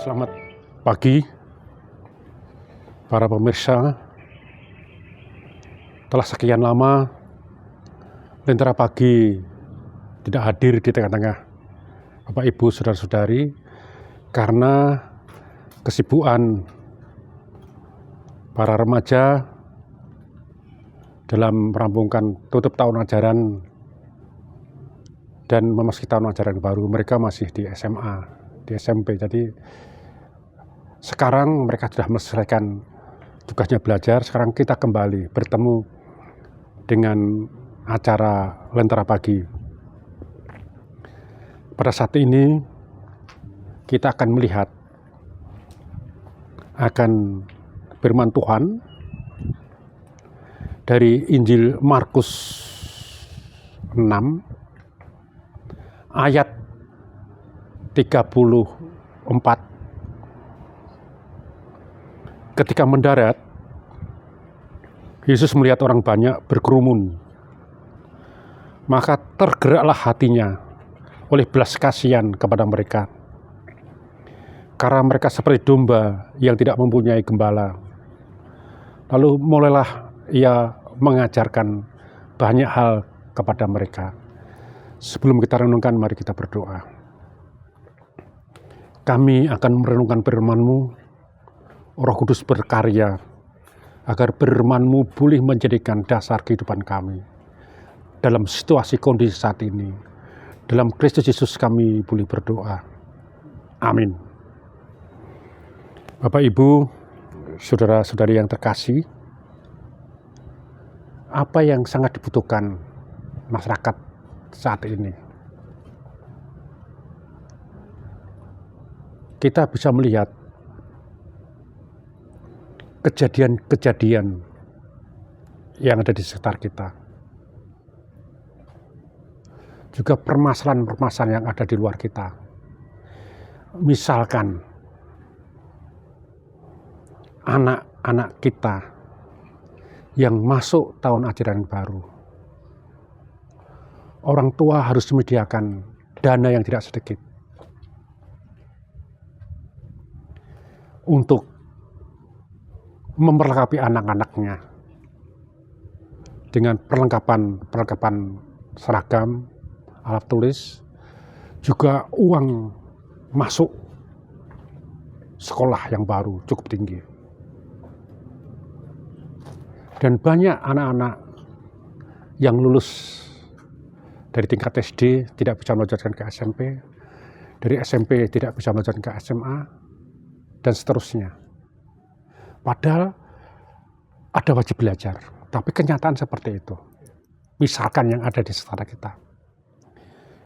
Selamat pagi para pemirsa. Telah sekian lama Lentera Pagi tidak hadir di tengah-tengah Bapak Ibu saudara-saudari karena kesibukan para remaja dalam merampungkan tutup tahun ajaran dan memasuki tahun ajaran baru. Mereka masih di SMA, di SMP. Jadi sekarang mereka sudah menyelesaikan tugasnya belajar. Sekarang kita kembali bertemu dengan acara Lentera Pagi. Pada saat ini kita akan melihat akan firman Tuhan dari Injil Markus 6 ayat 34. Ketika mendarat, Yesus melihat orang banyak berkerumun. Maka tergeraklah hatinya oleh belas kasihan kepada mereka. Karena mereka seperti domba yang tidak mempunyai gembala. Lalu mulailah ia mengajarkan banyak hal kepada mereka. Sebelum kita renungkan, mari kita berdoa. Kami akan merenungkan firman-Mu. Roh Kudus berkarya agar firman-Mu boleh menjadikan dasar kehidupan kami. Dalam situasi kondisi saat ini, dalam Kristus Yesus kami boleh berdoa. Amin. Bapak Ibu, saudara-saudari yang terkasih, apa yang sangat dibutuhkan masyarakat saat ini? Kita bisa melihat kejadian-kejadian yang ada di sekitar kita. Juga permasalahan-permasalahan yang ada di luar kita. Misalkan anak-anak kita yang masuk tahun ajaran baru. Orang tua harus menyediakan dana yang tidak sedikit untuk memperlengkapi anak-anaknya dengan perlengkapan seragam, alat tulis, juga uang masuk sekolah yang baru cukup tinggi. Dan banyak anak-anak yang lulus dari tingkat SD tidak bisa melanjutkan ke SMP, dari SMP tidak bisa melanjutkan ke SMA, dan seterusnya. Padahal ada wajib belajar, tapi kenyataan seperti itu. Misalkan yang ada di sekitar kita.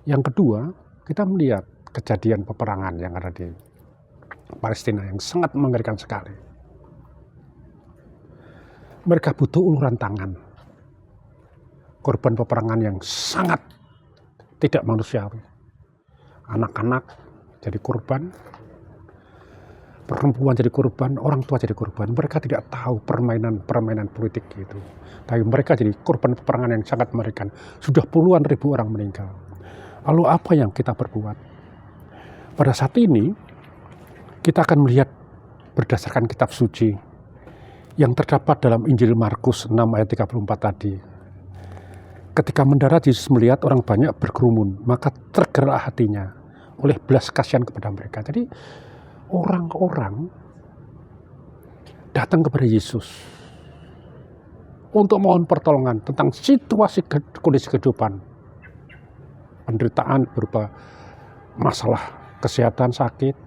Yang kedua, kita melihat kejadian peperangan yang ada di Palestina yang sangat mengerikan sekali. Mereka butuh uluran tangan. Korban peperangan yang sangat tidak manusiawi. Anak-anak jadi korban, perempuan jadi korban, orang tua jadi korban. Mereka tidak tahu permainan politik itu. Tapi mereka jadi korban peperangan yang sangat mengerikan. Sudah puluhan ribu orang meninggal. Lalu apa yang kita perbuat? Pada saat ini, kita akan melihat berdasarkan kitab suci yang terdapat dalam Injil Markus 6 ayat 34 tadi. Ketika mendarat, Yesus melihat orang banyak berkerumun, maka tergerak hatinya oleh belas kasihan kepada mereka. Jadi orang-orang datang kepada Yesus untuk mohon pertolongan tentang situasi kondisi kehidupan, penderitaan berupa masalah kesehatan, sakit,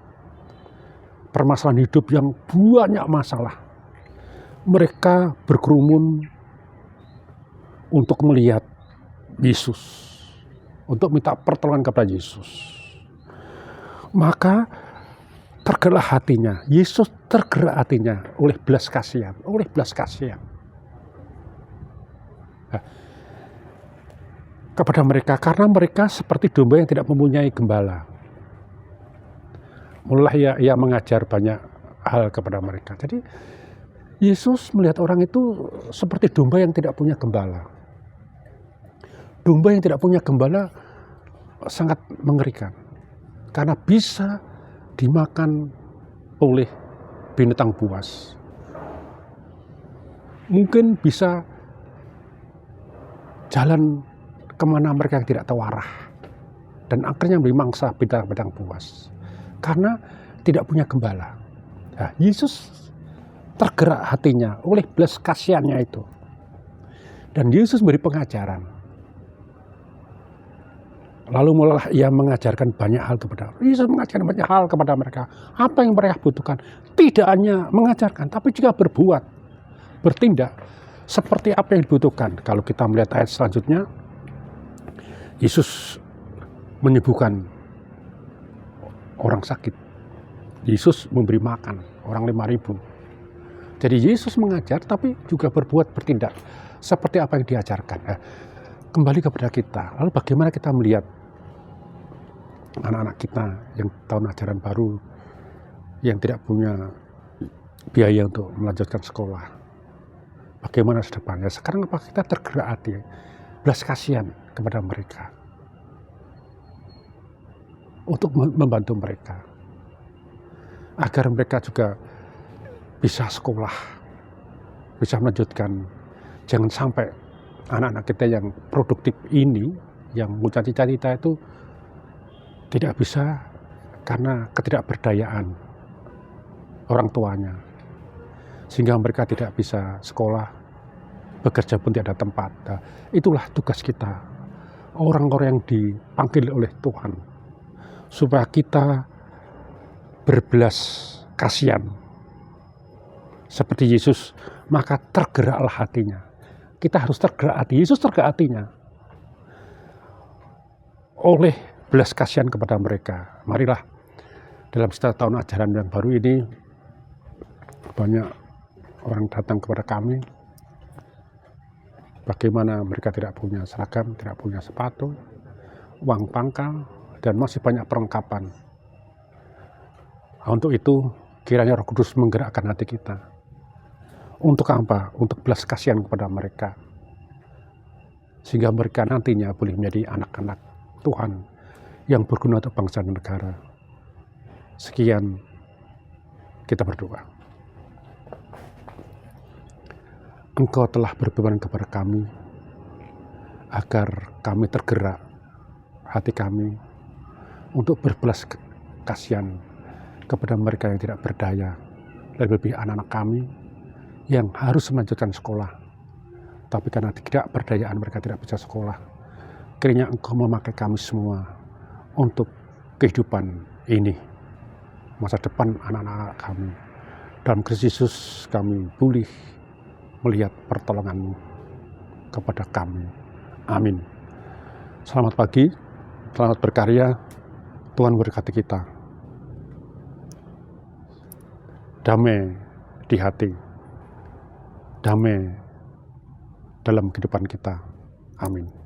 permasalahan hidup yang banyak masalah. Mereka berkerumun untuk melihat Yesus, untuk minta pertolongan kepada Yesus. Maka tergerak hatinya, Yesus tergerak hatinya oleh belas kasihan, kepada mereka, karena mereka seperti domba yang tidak mempunyai gembala. Mulai ia mengajar banyak hal kepada mereka. Jadi Yesus melihat orang itu seperti domba yang tidak punya gembala. Domba yang tidak punya gembala sangat mengerikan. Karena bisa dimakan oleh binatang buas. Mungkin bisa jalan kemana mereka yang tidak tahu arah. Dan akhirnya menjadi mangsa binatang buas. Karena tidak punya gembala. Nah, Yesus tergerak hatinya oleh belas kasihannya itu. Dan Yesus beri pengajaran. Lalu mulailah ia mengajarkan banyak hal kepada mereka. Yesus mengajarkan banyak hal kepada mereka. Apa yang mereka butuhkan. Tidak hanya mengajarkan, tapi juga berbuat. Bertindak seperti apa yang dibutuhkan. Kalau kita melihat ayat selanjutnya, Yesus menyembuhkan orang sakit. Yesus memberi makan orang 5.000. Jadi Yesus mengajar tapi juga berbuat, bertindak seperti apa yang diajarkan. Nah, kembali kepada kita. Lalu bagaimana kita melihat anak-anak kita yang tahun ajaran baru yang tidak punya biaya untuk melanjutkan sekolah? Bagaimana sedepannya? Sekarang apa kita tergerak hati, belas kasihan kepada mereka untuk membantu mereka agar mereka juga bisa sekolah, bisa melanjutkan. Jangan sampai anak-anak kita yang produktif ini, yang punya cita-cita itu tidak bisa karena ketidakberdayaan orang tuanya. Sehingga mereka tidak bisa sekolah, bekerja pun tidak ada tempat. Nah, itulah tugas kita, orang-orang yang dipanggil oleh Tuhan, supaya kita berbelas kasihan seperti Yesus, maka tergeraklah hatinya. Kita harus tergerak hati. Yesus tergerak hatinya oleh belas kasihan kepada mereka. Marilah dalam setiap tahun ajaran yang baru ini, banyak orang datang kepada kami. Bagaimana mereka tidak punya seragam, tidak punya sepatu, uang pangkal, dan masih banyak perlengkapan. Untuk itu, kiranya Roh Kudus menggerakkan hati kita. Untuk apa? Untuk belas kasihan kepada mereka. Sehingga mereka nantinya boleh menjadi anak-anak Tuhan yang berguna untuk bangsa dan negara. Sekian, kita berdoa. Engkau telah berfirman kepada kami, agar kami tergerak hati kami untuk berbelas kasihan kepada mereka yang tidak berdaya, lebih-lebih anak-anak kami yang harus melanjutkan sekolah, tapi karena ketidakberdayaan mereka tidak bisa sekolah. Kiranya Engkau memakai kami semua untuk kehidupan ini, masa depan anak-anak kami. Dalam Kristus Yesus kami boleh melihat pertolongan-Mu kepada kami. Amin. Selamat pagi, selamat berkarya. Tuhan berkati kita. Damai di hati, damai dalam kehidupan kita. Amin.